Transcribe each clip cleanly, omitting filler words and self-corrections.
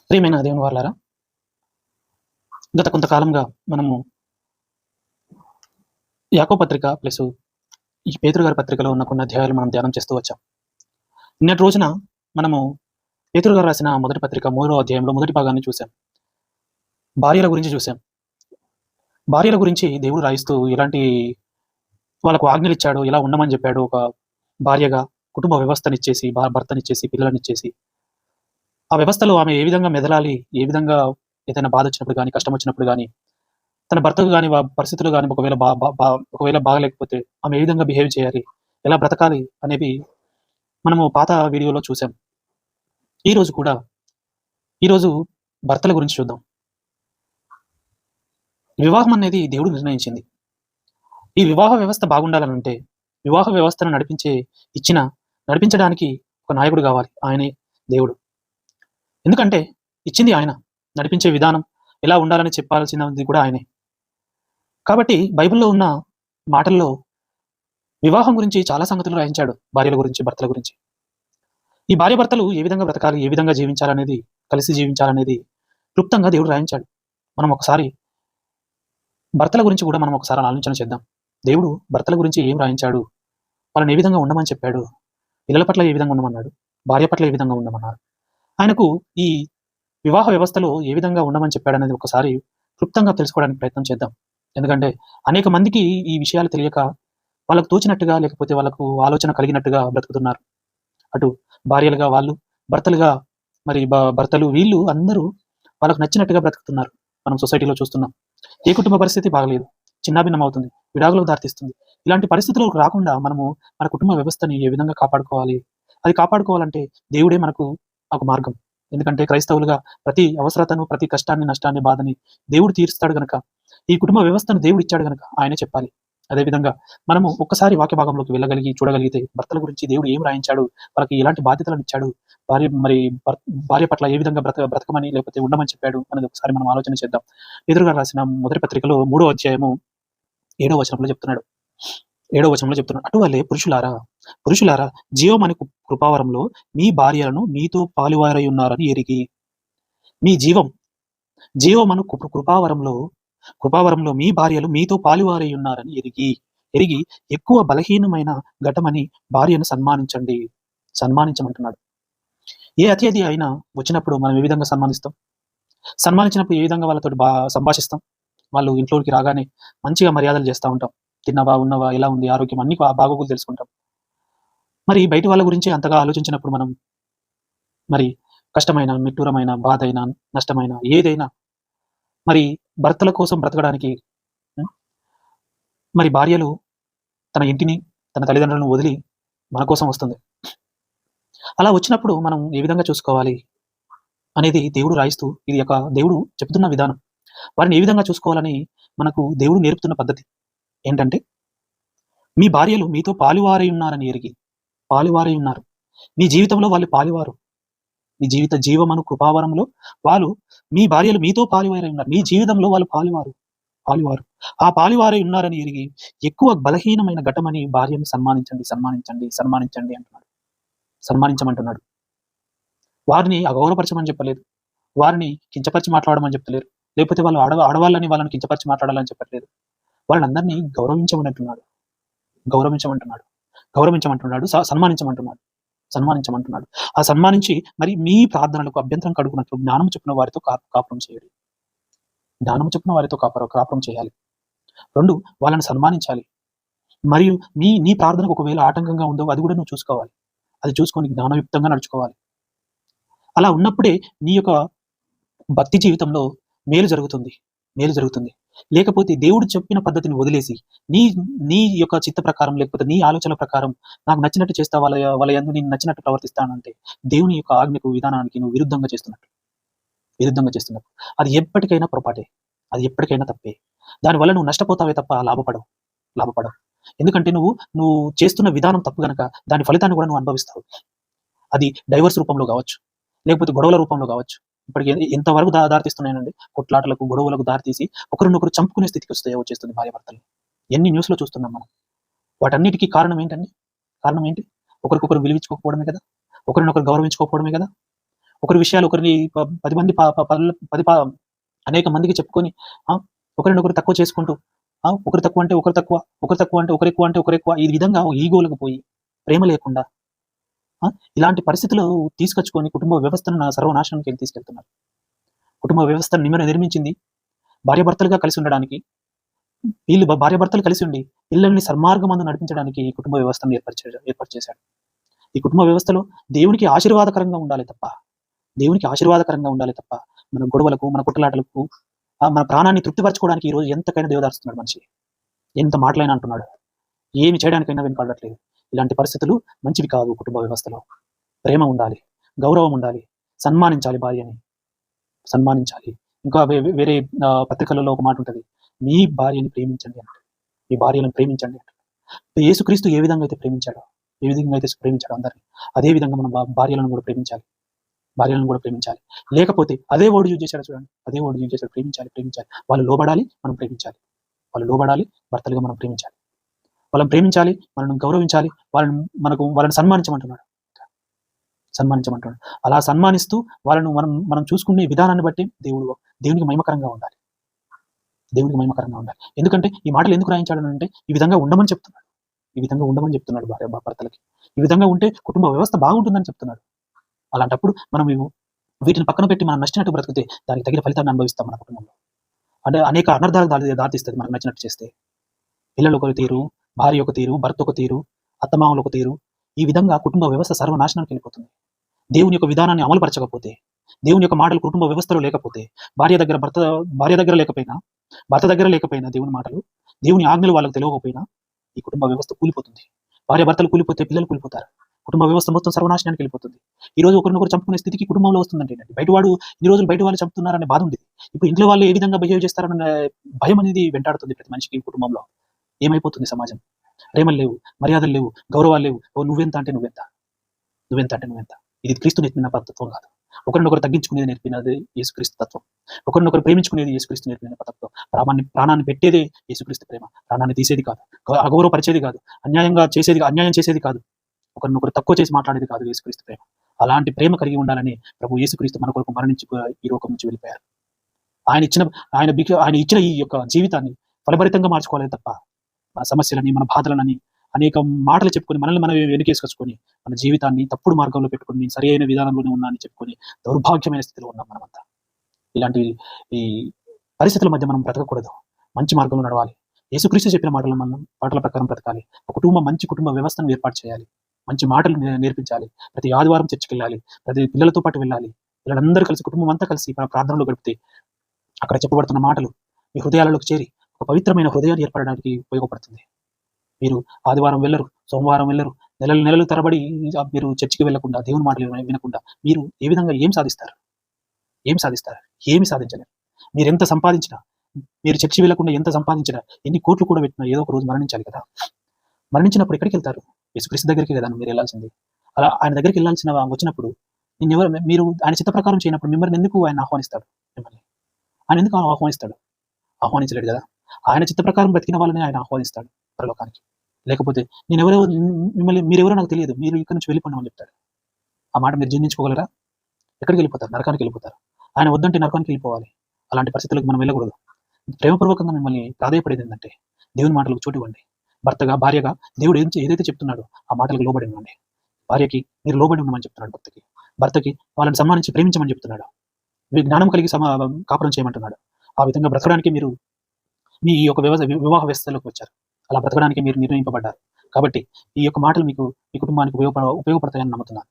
ప్రియమైన దేవుని వాళ్ళారా, గత కొంతకాలంగా మనము యాకోబు పత్రిక ప్లస్ ఈ పేతురు గారి పత్రికలో ఉన్న కొన్ని అధ్యాయాలు మనం ధ్యానం చేస్తూ వచ్చాం. నిన్నటి రోజున మనము పేతురు గారు రాసిన మొదటి పత్రిక 3వ అధ్యాయంలో మొదటి భాగాన్ని చూసాం. భార్యల గురించి చూసాం. భార్యల గురించి దేవుడు రాయిస్తూ ఎలాంటి వాళ్ళకు ఆజ్ఞలిచ్చాడు, ఎలా ఉండమని చెప్పాడు. ఒక భార్యగా కుటుంబ వ్యవస్థనిచ్చేసి, భర్తనిచ్చేసి, పిల్లలనిచ్చేసి, ఆ వ్యవస్థలో ఆమె ఏ విధంగా మెదలాలి, ఏ విధంగా ఏదైనా బాధ వచ్చినప్పుడు కానీ, కష్టం వచ్చినప్పుడు కానీ, తన భర్తకు గాని, పరిస్థితులు గాని ఒకవేళ బా బా బా ఒకవేళ బాగాలేకపోతే ఆమె ఏ విధంగా బిహేవ్ చేయాలి, ఎలా బ్రతకాలి అనేవి మనము పాత వీడియోలో చూసాం. ఈరోజు కూడా ఈరోజు భర్తల గురించి చూద్దాం. వివాహం అనేది దేవుడు నిర్ణయించింది. ఈ వివాహ వ్యవస్థ బాగుండాలనంటే, వివాహ వ్యవస్థను నడిపించడానికి ఒక నాయకుడు కావాలి. ఆయనే దేవుడు. ఎందుకంటే ఇచ్చింది ఆయన. నడిపించే విధానం ఎలా ఉండాలని చెప్పాల్సినది కూడా ఆయనే. కాబట్టి బైబిల్‌లో ఉన్న మాటల్లో వివాహం గురించి చాలా సంగతులు రాయించాడు. భార్యల గురించి, భర్తల గురించి. ఈ భార్యాభర్తలు ఏ విధంగా బ్రతకాలి, ఏ విధంగా జీవించాలనేది, కలిసి జీవించాలనేది క్లుప్తంగా దేవుడు రాయించాడు. మనం ఒకసారి భర్తల గురించి కూడా మనం ఒకసారి ఆలోచన చేద్దాం. దేవుడు భర్తల గురించి ఏం రాయించాడు? వాళ్ళని ఏ విధంగా ఉండమని చెప్పాడు? పిల్లల పట్ల ఏ విధంగా ఉండమన్నాడు? భార్య పట్ల ఏ విధంగా ఉండమన్నారు? ఆయనకు ఈ వివాహ వ్యవస్థలో ఏ విధంగా ఉండమని చెప్పాడనేది ఒకసారి క్లుప్తంగా తెలుసుకోవడానికి ప్రయత్నం చేద్దాం. ఎందుకంటే అనేక మందికి ఈ విషయాలు తెలియక వాళ్ళకు తోచినట్టుగా, లేకపోతే వాళ్ళకు ఆలోచన కలిగినట్టుగా బ్రతుకుతున్నారు. అటు భార్యలుగా వాళ్ళు, భర్తలుగా మరి భర్తలు వీళ్ళు అందరూ వాళ్ళకు నచ్చినట్టుగా బ్రతుకుతున్నారు. మనం సొసైటీలో చూస్తున్నాం. ఏ కుటుంబ పరిస్థితి బాగలేదు, చిన్నాభిన్నం అవుతుంది, విడాకులకు దారితీస్తుంది. ఇలాంటి పరిస్థితులకు రాకుండా మనము మన కుటుంబ వ్యవస్థని ఏ విధంగా కాపాడుకోవాలి? అది కాపాడుకోవాలంటే దేవుడే మనకు ఒక మార్గం. ఎందుకంటే క్రైస్తవులుగా ప్రతి అవసరతను, ప్రతి కష్టాన్ని, నష్టాన్ని, బాధని దేవుడు తీరుస్తాడు గనక, ఈ కుటుంబ వ్యవస్థను దేవుడు ఇచ్చాడు గనక ఆయనే చెప్పాలి. అదేవిధంగా మనము ఒక్కసారి వాక్య భాగంలోకి చూడగలిగితే భర్తల గురించి దేవుడు ఏం రాయించాడు, వాళ్ళకి ఎలాంటి బాధ్యతలను ఇచ్చాడు, భార్య పట్ల ఏ విధంగా బ్రతకమని లేకపోతే ఉండమని చెప్పాడు అనేది ఒకసారి మనం ఆలోచన చేద్దాం. పేతురు గారు రాసిన మొదటి పత్రికలో 3వ అధ్యాయము 7వ వచనంలో చెప్తున్నాడు. 7వ వచనంలో చెప్తున్నాడు, అటువలే పురుషులారా జీవమని కృపావరంలో మీ భార్యలను మీతో పాలువారై ఉన్నారని ఎరిగి. మీ జీవమను కృపావరంలో మీ భార్యలు మీతో పాలువారై ఉన్నారని ఎరిగి ఎక్కువ బలహీనమైన ఘటమని భార్యను సన్మానించమంటున్నాడు. ఏ అతిథి అయినా వచ్చినప్పుడు మనం ఏ విధంగా సన్మానించినప్పుడు ఏ విధంగా వాళ్ళతో సంభాషిస్తాం? వాళ్ళు ఇంట్లోకి రాగానే మంచిగా మర్యాదలు చేస్తూ ఉంటాం. తిన్నవా, ఉన్నవా, ఎలా ఉంది ఆరోగ్యం, అన్ని బాగోగులు తెలుసుకుంటాం. మరి బయట వాళ్ళ గురించి అంతగా ఆలోచించినప్పుడు మనం మరి కష్టమైన, నిట్టూరమైన, బాధ అయినా, నష్టమైన ఏదైనా మరి భర్తల కోసం బ్రతకడానికి మరి భార్యలు తన ఇంటిని, తన తల్లిదండ్రులను వదిలి మన కోసం వస్తుంది. అలా వచ్చినప్పుడు మనం ఏ విధంగా చూసుకోవాలి అనేది దేవుడు రాయిస్తూ, ఇది ఒక దేవుడు చెప్తున్న విధానం. వారిని ఏ విధంగా చూసుకోవాలని మనకు దేవుడు నేర్పుతున్న పద్ధతి ఏంటంటే, మీ భార్యలు మీతో పాలువారై ఉన్నారని ఎరిగి. పాలువారై ఉన్నారు. మీ జీవితంలో వాళ్ళు పాలువారు. మీ జీవమను కృపావరంలో మీ భార్యలు మీతో పాలువారై ఉన్నారు. మీ జీవితంలో వాళ్ళు పాలువారు. ఆ పాలువారై ఉన్నారని ఎరిగి ఎక్కువ బలహీనమైన ఘటమని భార్యను సన్మానించండి అంటున్నాడు. సన్మానించమంటున్నాడు. వారిని అగౌరవపరచమని చెప్పలేదు. వారిని కించపరిచి మాట్లాడమని చెప్పలేరు. లేకపోతే వాళ్ళు ఆడవాళ్ళని వాళ్ళని కించపరిచి మాట్లాడాలని చెప్పట్లేదు. వాళ్ళందరినీ గౌరవించమంటున్నాడు. సన్మానించమంటున్నాడు. ఆ సన్మానించి మరి మీ ప్రార్థనలకు అభ్యంతరం కడుగునట్లు జ్ఞానం చెప్పిన వారితో కాపురం చేయాలి. కాపురం చేయాలి. 2, వాళ్ళని సన్మానించాలి. మరియు నీ ప్రార్థనకు ఒకవేళ ఆటంకంగా ఉందో అది కూడా నువ్వు చూసుకోవాలి. అది చూసుకొని జ్ఞానయుక్తంగా నడుచుకోవాలి. అలా ఉన్నప్పుడే నీ యొక్క భక్తి జీవితంలో మేలు జరుగుతుంది. లేకపోతే దేవుడు చెప్పిన పద్ధతిని వదిలేసి నీ యొక్క చిత్త ప్రకారం, లేకపోతే నీ ఆలోచన ప్రకారం నాకు నచ్చినట్టు చేస్తా, వాళ్ళ యందు నేను నచ్చినట్టు ప్రవర్తిస్తానంటే దేవుని యొక్క ఆజ్ఞకు, విధానానికి నువ్వు విరుద్ధంగా చేస్తున్నట్టు. అది ఎప్పటికైనా పొరపాటే, అది ఎప్పటికైనా తప్పే. దానివల్ల నువ్వు నష్టపోతావే తప్ప లాభపడవు. ఎందుకంటే నువ్వు చేస్తున్న విధానం తప్పు గనక దాని ఫలితాన్ని కూడా నువ్వు అనుభవిస్తావు. అది డైవర్స్ రూపంలో కావచ్చు, లేకపోతే గొడవల రూపంలో కావచ్చు. ఇప్పటికి ఎంతవరకు దారితీస్తున్నాయండి? కొట్లాటలకు, గొడవలకు దారితీసి ఒకరినొకరు చంపుకునే స్థితికి వచ్చేస్తుంది భార్యాభర్తలు. ఎన్ని న్యూస్లో చూస్తున్నాం మనం. వాటన్నిటికీ కారణం ఏంటి? ఒకరికొకరు విలువించుకోకపోవడమే కదా, ఒకరినొకరు గౌరవించుకోకపోవడమే కదా. ఒకరి విషయాలు ఒకరిని 10 మంది ప ప పల్ 10 ప అనేక మందికి చెప్పుకొని ఒకరినొకరు తక్కువ చేసుకుంటూ ఒకరు తక్కువ అంటే ఒకరు తక్కువ, ఒకరు తక్కువ అంటే ఒకరెక్కువ అంటే ఒకరెక్కువ, ఈ విధంగా ఈగోలకు పోయి ప్రేమ లేకుండా ఇలాంటి పరిస్థితులు తీసుకొచ్చుకొని కుటుంబ వ్యవస్థను సర్వనాశనానికి తీసుకెళ్తున్నారు. కుటుంబ వ్యవస్థను నిర్మించింది భార్యాభర్తలుగా కలిసి ఉండడానికి. వీళ్ళు భార్యాభర్తలు కలిసి ఉండి పిల్లల్ని సన్మార్గమందు నడిపించడానికి ఈ కుటుంబ వ్యవస్థను ఏర్పాటు చేశాడు. ఈ కుటుంబ వ్యవస్థలో దేవునికి ఆశీర్వాదకరంగా ఉండాలి తప్ప, మన గొడవలకు, మన కుట్రలాటలకు, మన ప్రాణాన్ని తృప్తిపరచుకోవడానికి ఈరోజు ఎంతకైనా దేవదారుస్తున్నాడు మనిషి. ఎంత మాటలైనా అంటున్నాడు. ఏమి చేయడానికైనా వెనుకాడట్లేదు. ఇలాంటి పరిస్థితులు మంచివి కాదు. కుటుంబ వ్యవస్థలో ప్రేమ ఉండాలి, గౌరవం ఉండాలి, సన్మానించాలి, భార్యని సన్మానించాలి. ఇంకా వేరే పత్రికలలో ఒక మాట ఉంటుంది, మీ భార్యని ప్రేమించండి అంటే, మీ భార్యలను ప్రేమించండి అంటే. యేసుక్రీస్తు ఏ విధంగా అయితే ప్రేమించాడో అందరినీ, అదే విధంగా మన భార్యలను కూడా ప్రేమించాలి. లేకపోతే అదే వర్డ్ యూజ్ చేశాడు చూడండి, ప్రేమించాలి. వాళ్ళు లోబడాలి, మనం ప్రేమించాలి. భర్తలుగా మనం ప్రేమించాలి, వాళ్ళని ప్రేమించాలి, మనల్ని గౌరవించాలి, వాళ్ళని సన్మానించమంటున్నాడు. అలా సన్మానిస్తూ వాళ్ళను మనం చూసుకునే విధానాన్ని బట్టి దేవునికి మహిమకరంగా ఉండాలి. ఎందుకంటే ఈ మాటలు ఎందుకు రాయించాడు అంటే ఈ విధంగా ఉండమని చెప్తున్నాడు భార్య భర్తలకి. ఈ విధంగా ఉంటే కుటుంబ వ్యవస్థ బాగుంటుందని చెప్తున్నాడు. అలాంటప్పుడు మనం వీటిని పక్కన పెట్టి మనం నచ్చినట్టు బ్రతికితే దానికి తగిన ఫలితాన్ని అనుభవిస్తాం మన కుటుంబంలో. అంటే అనేక అనర్థాలకు దారితీస్తుంది మనకు నచ్చినట్టు చేస్తే. పిల్లలు ఒక తీరు, భార్య ఒక తీరు, భర్త ఒక తీరు, అత్తమామలు ఒక తీరు, ఈ విధంగా కుటుంబ వ్యవస్థ సర్వనాశనానికి వెళ్ళిపోతుంది. దేవుని యొక్క విధానాన్ని అమలుపరచకపోతే, దేవుని యొక్క మాటలు కుటుంబ వ్యవస్థలో లేకపోతే, భార్య దగ్గర లేకపోయినా, భర్త దగ్గర లేకపోయినా దేవుని ఆజ్ఞలు వాళ్ళకు తెలియకపోయినా ఈ కుటుంబ వ్యవస్థ కూలిపోతుంది. భార్య భర్తలు కూలిపోతే పిల్లలు కూలిపోతారు. కుటుంబ వ్యవస్థ మొత్తం సర్వనాశనానికి వెళ్ళిపోతుంది. ఈ రోజు ఒకరినొకరు చంపుకునే స్థితికి కుటుంబంలో వస్తుందంటే బయట వాళ్ళు చంపుతున్నారనే బాధ ఉంది. ఇప్పుడు ఇంట్లో వాళ్ళు ఏ విధంగా బిహేవ్ చేస్తారన్న భయం అనేది వెంటాడుతుంది ప్రతి మనిషికి. కుటుంబంలో ఏమైపోతుంది సమాజం? ప్రేమలు లేవు, మర్యాదలు లేవు, గౌరవాలు లేవు. నువ్వెంత అంటే నువ్వెంత. ఇది క్రీస్తు నేర్పిన తత్వం కాదు. ఒకరినొకరు తగ్గించుకునేది నేర్పినది యేసుక్రీస్తు తత్వం. ఒకరినొకరు ప్రేమించుకునేది యేసుక్రీస్తు నేర్పిన తత్వం. ప్రాణాన్ని పెట్టేదే యేసుక్రీస్తు ప్రేమ. ప్రాణాన్ని తీసేది కాదు, అగౌరవపరిచేది కాదు, అన్యాయం చేసేది కాదు, ఒకరినొకరు తక్కువ చేసి మాట్లాడేది కాదు యేసుక్రీస్తు ప్రేమ. అలాంటి ప్రేమ కలిగి ఉండాలని ప్రభు యేసుక్రీస్తు మన కొరకు మరణించి ఈ లోకం నుంచి వెళ్ళిపోయారు. ఆయన ఇచ్చిన ఈ యొక్క జీవితాన్ని ఫలభరితంగా మార్చుకోవాలి తప్ప మన సమస్యలని, మన బాధలని, అనేక మాటలు చెప్పుకొని మనల్ని మనం వెనుకేసుకొచ్చుకొని మన జీవితాన్ని తప్పుడు మార్గంలో పెట్టుకుని సరి అయిన విధానంలోనే ఉన్నా అని చెప్పుకొని దౌర్భాగ్యమైన స్థితిలో ఉన్నాం మనమంతా. ఇలాంటి ఈ పరిస్థితుల మధ్య మనం బ్రతకకూడదు. మంచి మార్గంలో నడవాలి. యేసుక్రీస్తు చెప్పిన మాటల ప్రకారం బ్రతకాలి. మంచి కుటుంబ వ్యవస్థను ఏర్పాటు చేయాలి. మంచి మాటలు నేర్పించాలి. ప్రతి ఆదివారం చర్చికి వెళ్ళాలి. ప్రతి పిల్లలతో పాటు వెళ్ళాలి. పిల్లలందరూ కలిసి, కుటుంబం అంతా కలిసి ప్రార్థనలో గడిపితే అక్కడ చెప్పబడుతున్న మాటలు మీ హృదయాలలోకి చేరి ఒక పవిత్రమైన హృదయాన్ని ఏర్పడడానికి ఉపయోగపడుతుంది. మీరు ఆదివారం వెళ్ళరు, సోమవారం వెళ్ళరు, నెలలు తరబడి మీరు చర్చికి వెళ్లకుండా, దేవుని మాటలు వినకుండా మీరు ఏ విధంగా ఏం సాధిస్తారు? ఏమి సాధించలేరు. మీరు ఎంత సంపాదించినా, మీరు చర్చి వెళ్లకుండా ఎంత సంపాదించినా, ఎన్ని కోట్లు కూడా పెట్టినా ఏదో ఒక రోజు మరణించాలి కదా. మరణించినప్పుడు ఎక్కడికి వెళ్తారు? యేసుక్రీస్తు దగ్గరికి కదా మీరు వెళ్ళాల్సింది. అలా ఆయన దగ్గరికి వచ్చినప్పుడు మీరు ఆయన చిత్త ప్రకారం చేయనప్పుడు మిమ్మల్ని ఎందుకు ఆయన ఆహ్వానిస్తాడు? ఆయన ఎందుకు ఆహ్వానించలేడు కదా. ఆయన చిత్త ప్రకారం బతికిన వాళ్ళని ఆయన ఆహ్వానిస్తాడు పరలోకానికి. లేకపోతే మీరెవరో నాకు తెలియదు, మీరు ఇక్కడ నుంచి వెళ్ళిపోండి చెప్తాడు. ఆ మాట మీరు జీర్ణించుకోగలరా? ఎక్కడికి వెళ్ళిపోతారు? నరకానికి వెళ్ళిపోతారు. ఆయన వద్దంటే నరకానికి వెళ్ళిపోవాలి. అలాంటి పరిస్థితులకు మనం వెళ్ళకూడదు. ప్రేమపూర్వకంగా మిమ్మల్ని ప్రాధాయపడేది ఏంటంటే దేవుని మాటలకు చోటు ఇవ్వండి. భర్తగా, భార్యగా దేవుడు ఏదైతే చెప్తున్నాడో ఆ మాటలకు లోబడి ఇవ్వండి. భార్యకి మీరు లోబడి ఉండమని చెప్తున్నాడు, భర్తకి వాళ్ళని సన్మానించి ప్రేమించమని చెప్తున్నాడు, జ్ఞానం కలిగి కాపురం చేయమంటున్నాడు. ఆ విధంగా బ్రతకడానికి మీరు మీ యొక్క వివాహ వ్యవస్థలోకి వచ్చారు. అలా బ్రతకడానికి మీరు నిర్ణయింపబడ్డారు. కాబట్టి ఈ యొక్క మాటలు మీకు, మీ కుటుంబానికి ఉపయోగపడతాయని నమ్ముతున్నాను.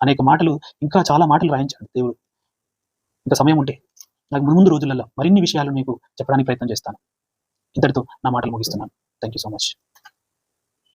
అనేక మాటలు, ఇంకా చాలా మాటలు రాయించాడు దేవుడు. ఇంకా సమయం ఉంటే నాకు ముందు రోజులలో మరిన్ని విషయాలు మీకు చెప్పడానికి ప్రయత్నం చేస్తాను. ఇంతటితో నా మాటలు ముగిస్తున్నాను. Thank you so much.